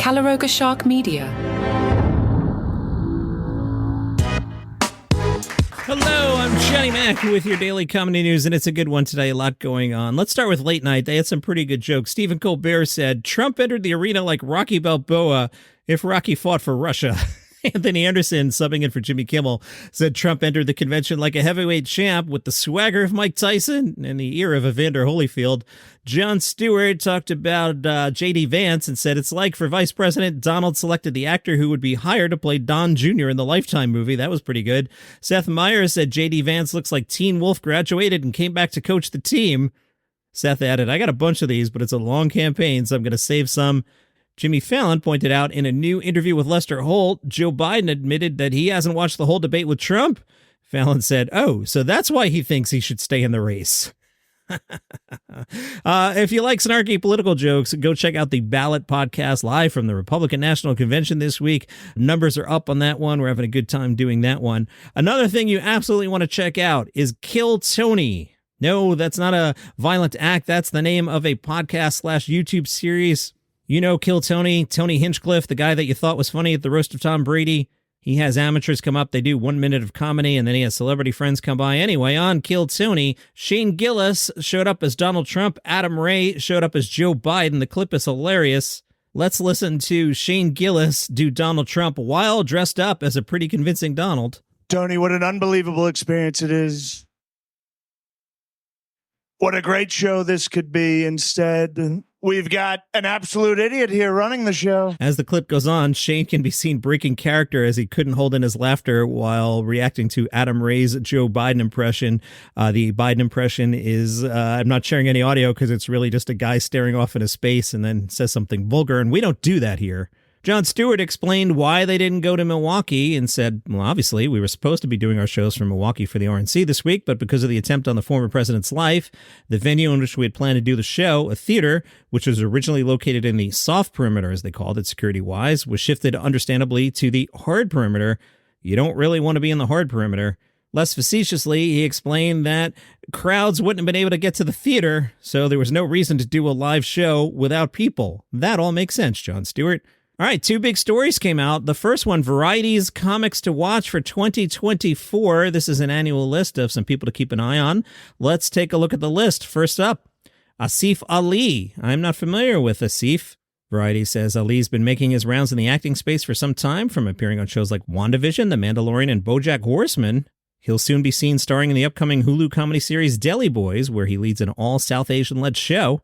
Calaroga Shark Media. Hello, I'm Johnny Mac with your daily comedy news, and it's a good one today. A lot going on. Let's start with late night. They had some pretty good jokes. Stephen Colbert said, Trump entered the arena like Rocky Balboa if Rocky fought for Russia. Anthony Anderson, subbing in for Jimmy Kimmel, said Trump entered the convention like a heavyweight champ with the swagger of Mike Tyson and the ear of Evander Holyfield. Jon Stewart talked about J.D. Vance and said it's like for Vice President, Donald selected the actor who would be hired to play Don Jr. in the Lifetime movie. That was pretty good. Seth Meyers said J.D. Vance looks like Teen Wolf graduated and came back to coach the team. Seth added, I got a bunch of these, but it's a long campaign, so I'm going to save some. Jimmy Fallon pointed out in a new interview with Lester Holt, Joe Biden admitted that he hasn't watched the whole debate with Trump. Fallon said, oh, so that's why he thinks he should stay in the race. If you like snarky political jokes, go check out the Ballot podcast live from the Republican National Convention this week. Numbers are up on that one. We're having a good time doing that one. Another thing you absolutely want to check out is Kill Tony. No, that's not a violent act. That's the name of a podcast/YouTube series. You know Kill Tony, Tony Hinchcliffe, the guy that you thought was funny at the roast of Tom Brady. He has amateurs come up, they do 1 minute of comedy, and then he has celebrity friends come by. Anyway, on Kill Tony, Shane Gillis showed up as Donald Trump. Adam Ray showed up as Joe Biden. The clip is hilarious. Let's listen to Shane Gillis do Donald Trump while dressed up as a pretty convincing Donald. Tony, what an unbelievable experience it is. What a great show this could be. Instead, we've got an absolute idiot here running the show. As the clip goes on, Shane can be seen breaking character as he couldn't hold in his laughter while reacting to Adam Ray's Joe Biden impression. The Biden impression is, I'm not sharing any audio because it's really just a guy staring off into space and then says something vulgar, and we don't do that here. Jon Stewart explained why they didn't go to Milwaukee and said, well, obviously, we were supposed to be doing our shows from Milwaukee for the RNC this week, but because of the attempt on the former president's life, the venue in which we had planned to do the show, a theater, which was originally located in the soft perimeter, as they called it security-wise, was shifted, understandably, to the hard perimeter. You don't really want to be in the hard perimeter. Less facetiously, he explained that crowds wouldn't have been able to get to the theater, so there was no reason to do a live show without people. That all makes sense, Jon Stewart. All right, two big stories came out. The first one, Variety's Comics to Watch for 2024. This is an annual list of some people to keep an eye on. Let's take a look at the list. First up, Asif Ali. I'm not familiar with Asif. Variety says Ali's been making his rounds in the acting space for some time, from appearing on shows like WandaVision, The Mandalorian, and BoJack Horseman. He'll soon be seen starring in the upcoming Hulu comedy series Deli Boys, where he leads an all-South Asian-led show.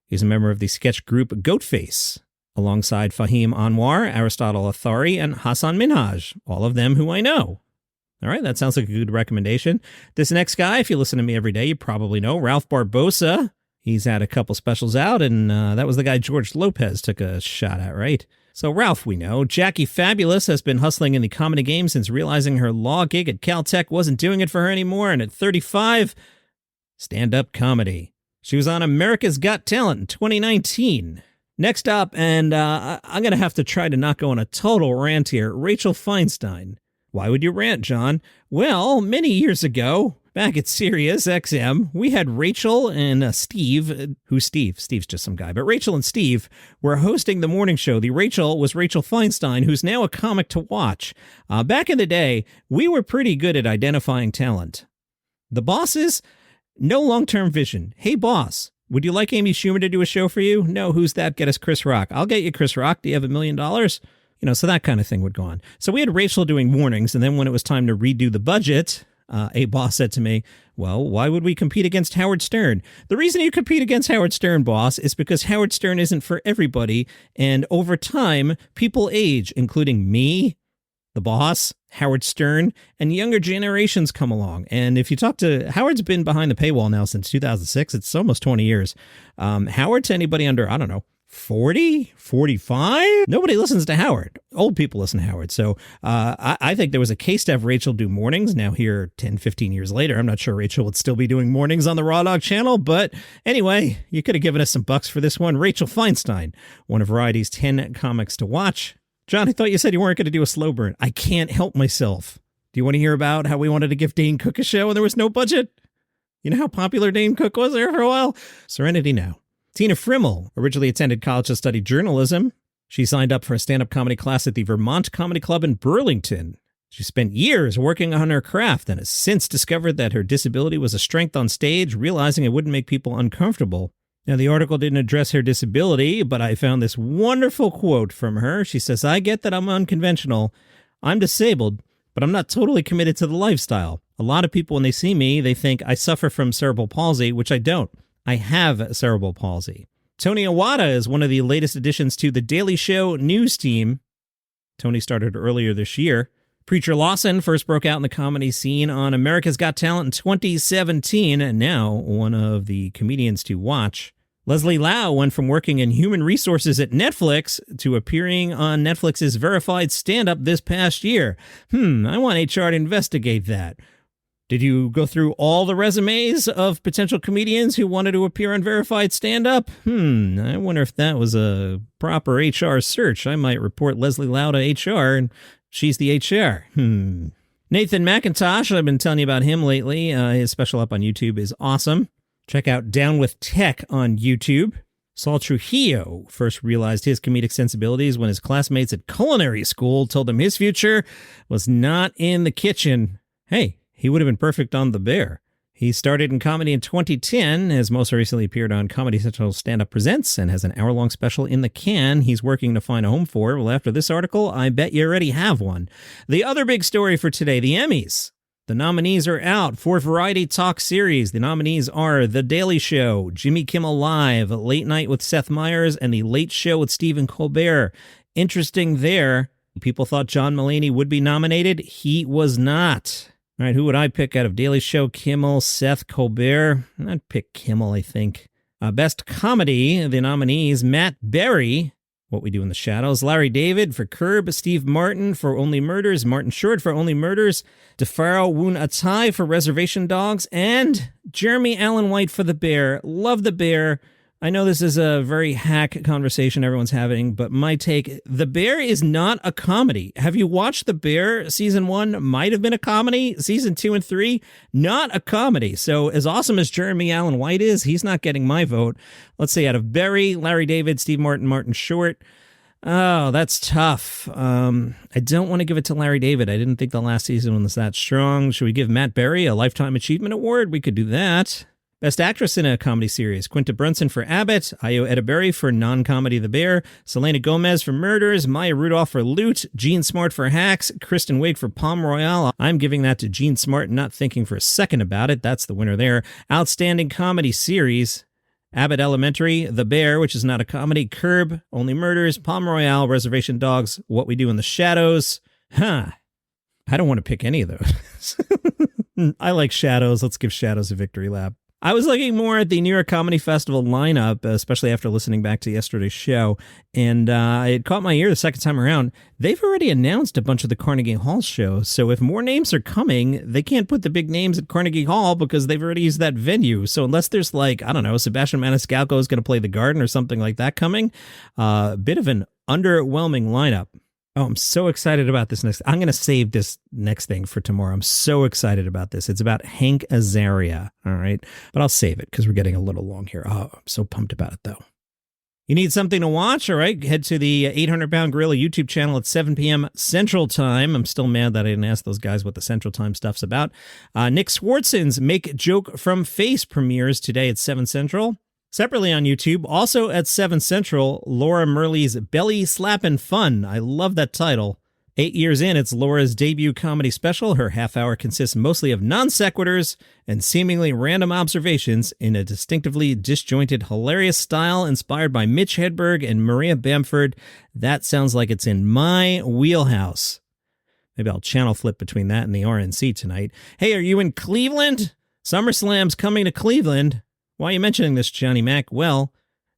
He's a member of the sketch group Goatface, alongside Fahim Anwar, Aristotle Athari, and Hassan Minhaj, all of them who I know. All right, that sounds like a good recommendation. This next guy, if you listen to me every day, you probably know, Ralph Barbosa. He's had a couple specials out, and that was the guy George Lopez took a shot at, right? So Ralph, we know. Jackie Fabulous has been hustling in the comedy game since realizing her law gig at Caltech wasn't doing it for her anymore, and at 35, stand-up comedy. She was on America's Got Talent in 2019. Next up, and I'm going to have to try to not go on a total rant here, Rachel Feinstein. Why would you rant, John? Well, many years ago, back at Sirius XM, we had Rachel and Steve. Who's Steve? Steve's just some guy. But Rachel and Steve were hosting the morning show. The Rachel was Rachel Feinstein, who's now a comic to watch. Back in the day, we were pretty good at identifying talent. The bosses, no long-term vision. Hey, boss. Would you like Amy Schumer to do a show for you? No, who's that? Get us Chris Rock. I'll get you Chris Rock. Do you have $1 million? You know, so that kind of thing would go on. So we had Rachel doing mornings, and then when it was time to redo the budget, a boss said to me, well, why would we compete against Howard Stern? The reason you compete against Howard Stern, boss, is because Howard Stern isn't for everybody, and over time, people age, including me, the boss, Howard Stern, and younger generations come along. And if you talk to, Howard's been behind the paywall now since 2006. It's almost 20 years. Howard, to anybody under, I don't know, 40, 45? Nobody listens to Howard. Old people listen to Howard. So I think there was a case to have Rachel do mornings. Now here, 10, 15 years later, I'm not sure Rachel would still be doing mornings on the Raw Dog channel. But anyway, you could have given us some bucks for this one. Rachel Feinstein, one of Variety's 10 comics to watch. John, I thought you said you weren't going to do a slow burn. I can't help myself. Do you want to hear about how we wanted to give Dane Cook a show and there was no budget? You know how popular Dane Cook was there for a while? Serenity now. Tina Frimmel originally attended college to study journalism. She signed up for a stand-up comedy class at the Vermont Comedy Club in Burlington. She spent years working on her craft and has since discovered that her disability was a strength on stage, realizing it wouldn't make people uncomfortable. Now, the article didn't address her disability, but I found this wonderful quote from her. She says, "I get that I'm unconventional. I'm disabled, but I'm not totally committed to the lifestyle. A lot of people, when they see me, they think I suffer from cerebral palsy, which I don't. I have cerebral palsy." Tony Iwata is one of the latest additions to The Daily Show news team. Tony started earlier this year. Preacher Lawson first broke out in the comedy scene on America's Got Talent in 2017, and now one of the comedians to watch. Leslie Lau went from working in human resources at Netflix to appearing on Netflix's Verified Stand-Up this past year. I want HR to investigate that. Did you go through all the resumes of potential comedians who wanted to appear on Verified Stand-Up? I wonder if that was a proper HR search. I might report Leslie Lau to HR, and she's the HR. Nathan McIntosh, I've been telling you about him lately. His special up on YouTube is awesome. Check out Down with Tech on YouTube. Saul Trujillo first realized his comedic sensibilities when his classmates at culinary school told him his future was not in the kitchen. Hey, he would have been perfect on The Bear. He started in comedy in 2010, has most recently appeared on Comedy Central Stand Up Presents, and has an hour-long special in the can he's working to find a home for. Well, after this article, I bet you already have one. The other big story for today, the Emmys. The nominees are out for Variety Talk Series. The nominees are The Daily Show, Jimmy Kimmel Live, Late Night with Seth Meyers, and The Late Show with Stephen Colbert. Interesting there. People thought John Mulaney would be nominated. He was not. All right, who would I pick out of Daily Show, Kimmel, Seth, Colbert? I'd pick Kimmel, I think. Best Comedy, the nominees, Matt Berry, What We Do in the Shadows, Larry David for Curb, Steve Martin for Only Murders, Martin Short for Only Murders, DeFaro Woon Atai for Reservation Dogs, and Jeremy Allen White for The Bear. Love The Bear. I know this is a very hack conversation everyone's having, but my take, The Bear is not a comedy. Have you watched The Bear? Season 1 might have been a comedy. Season 2 and 3, not a comedy. So as awesome as Jeremy Allen White is, he's not getting my vote. Let's see, out of Berry, Larry David, Steve Martin, Martin Short. Oh, that's tough. I don't want to give it to Larry David. I didn't think the last season was that strong. Should we give Matt Berry a Lifetime Achievement Award? We could do that. Best Actress in a Comedy Series, Quinta Brunson for Abbott, Ayo Edebiri for non-comedy The Bear, Selena Gomez for Murders, Maya Rudolph for Loot, Jean Smart for Hacks, Kristen Wiig for Palm Royale. I'm giving that to Jean Smart, not thinking for a second about it. That's the winner there. Outstanding Comedy Series, Abbott Elementary, The Bear, which is not a comedy, Curb, Only Murders, Palm Royale, Reservation Dogs, What We Do in the Shadows. I don't want to pick any of those. I like Shadows. Let's give Shadows a victory lap. I was looking more at the New York Comedy Festival lineup, especially after listening back to yesterday's show, and it caught my ear the second time around. They've already announced a bunch of the Carnegie Hall shows, so if more names are coming, they can't put the big names at Carnegie Hall because they've already used that venue. So unless there's Sebastian Maniscalco is going to play the Garden or something like that coming, a bit of an underwhelming lineup. Oh, I'm so excited about this next. I'm going to save this next thing for tomorrow. I'm so excited about this. It's about Hank Azaria, all right? But I'll save it because we're getting a little long here. Oh, I'm so pumped about it, though. You need something to watch? All right, head to the 800-Pound Gorilla YouTube channel at 7 p.m. Central Time. I'm still mad that I didn't ask those guys what the Central Time stuff's about. Nick Swartzen's Make Joke from Face premieres today at 7 Central. Separately on YouTube, also at 7 Central, Laura Murley's Belly Slappin' Fun. I love that title. 8 years in, it's Laura's debut comedy special. Her half hour consists mostly of non sequiturs and seemingly random observations in a distinctively disjointed, hilarious style inspired by Mitch Hedberg and Maria Bamford. That sounds like it's in my wheelhouse. Maybe I'll channel flip between that and the RNC tonight. Hey, are you in Cleveland? SummerSlam's coming to Cleveland. Why are you mentioning this, Johnny Mac? Well,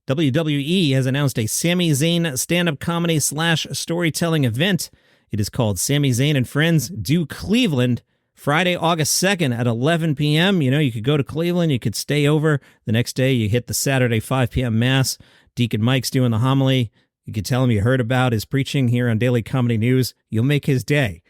WWE has announced a Sami Zayn stand-up comedy / storytelling event. It is called Sami Zayn and Friends Do Cleveland, Friday, August 2nd at 11 p.m. You know, you could go to Cleveland, you could stay over. The next day, you hit the Saturday 5 p.m. Mass. Deacon Mike's doing the homily. You could tell him you heard about his preaching here on Daily Comedy News. You'll make his day.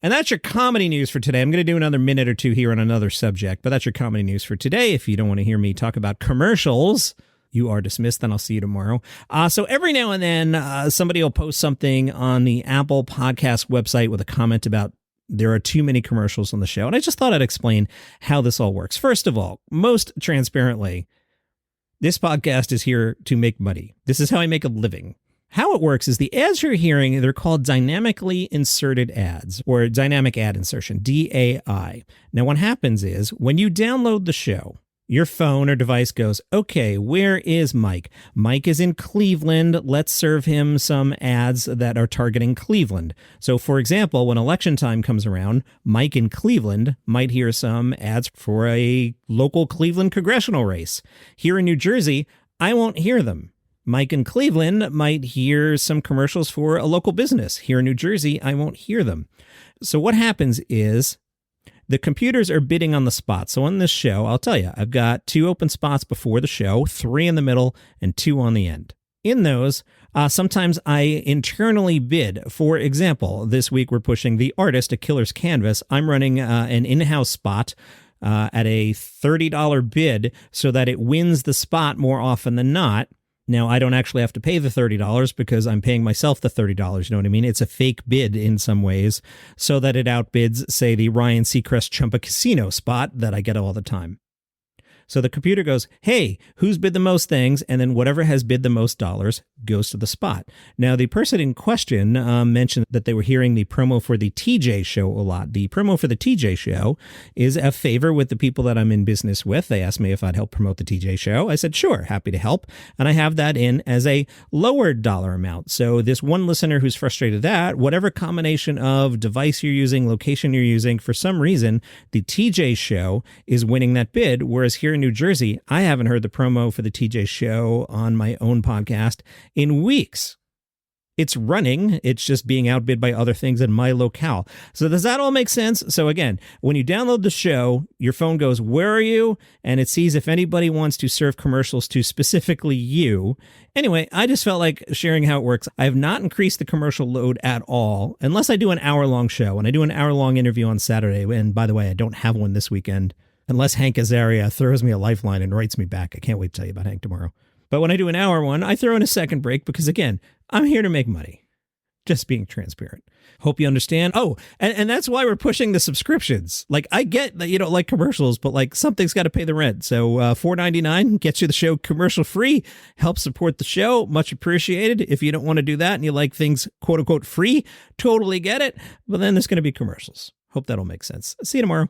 And that's your comedy news for today. I'm going to do another minute or two here on another subject, but that's your comedy news for today. If you don't want to hear me talk about commercials, You are dismissed, then I'll see you tomorrow. So every now and then, somebody will post something on the Apple Podcast website with a comment about there are too many commercials on the show. And I just thought I'd explain how this all works. First of all, most transparently, this podcast is here to make money. This is how I make a living. How it works is the ads you're hearing, they're called dynamically inserted ads, or dynamic ad insertion, DAI. Now, what happens is when you download the show, your phone or device goes, okay, where is Mike? Mike is in Cleveland. Let's serve him some ads that are targeting Cleveland. So, for example, when election time comes around, Mike in Cleveland might hear some ads for a local Cleveland congressional race. Here in New Jersey, I won't hear them. Mike in Cleveland might hear some commercials for a local business. Here in New Jersey, I won't hear them. So what happens is the computers are bidding on the spot. So on this show, I'll tell you, I've got 2 open spots before the show, 3 in the middle, and 2 on the end. In those, sometimes I internally bid. For example, this week we're pushing The Artist, A Killer's Canvas. I'm running an in-house spot at a $30 bid so that it wins the spot more often than not. Now, I don't actually have to pay the $30 because I'm paying myself the $30. You know what I mean? It's a fake bid in some ways so that it outbids, say, the Ryan Seacrest Chumba Casino spot that I get all the time. So the computer goes, hey, who's bid the most things? And then whatever has bid the most dollars goes to the spot. Now, the person in question mentioned that they were hearing the promo for the TJ show a lot. The promo for the TJ show is a favor with the people that I'm in business with. They asked me if I'd help promote the TJ show. I said, sure, happy to help. And I have that in as a lower dollar amount. So this one listener who's frustrated that, whatever combination of device you're using, location you're using, for some reason, the TJ show is winning that bid, whereas here in New Jersey, I haven't heard the promo for the TJ show on my own podcast in weeks. It's running. It's just being outbid by other things in my locale. So does that all make sense? So again, when you download the show, your phone goes, where are you? And it sees if anybody wants to serve commercials to specifically you. Anyway, I just felt like sharing how it works. I have not increased the commercial load at all, unless I do an hour-long show. And I do an hour-long interview on Saturday. And by the way, I don't have one this weekend, unless Hank Azaria throws me a lifeline and writes me back. I can't wait to tell you about Hank tomorrow. But when I do an hour one, I throw in a second break because, again, I'm here to make money. Just being transparent. Hope you understand. Oh, and that's why we're pushing the subscriptions. Like, I get that you don't like commercials, but like something's got to pay the rent. So $4.99 gets you the show commercial free, helps support the show. Much appreciated. If you don't want to do that and you like things, quote unquote, free, totally get it. But then there's going to be commercials. Hope that'll make sense. See you tomorrow.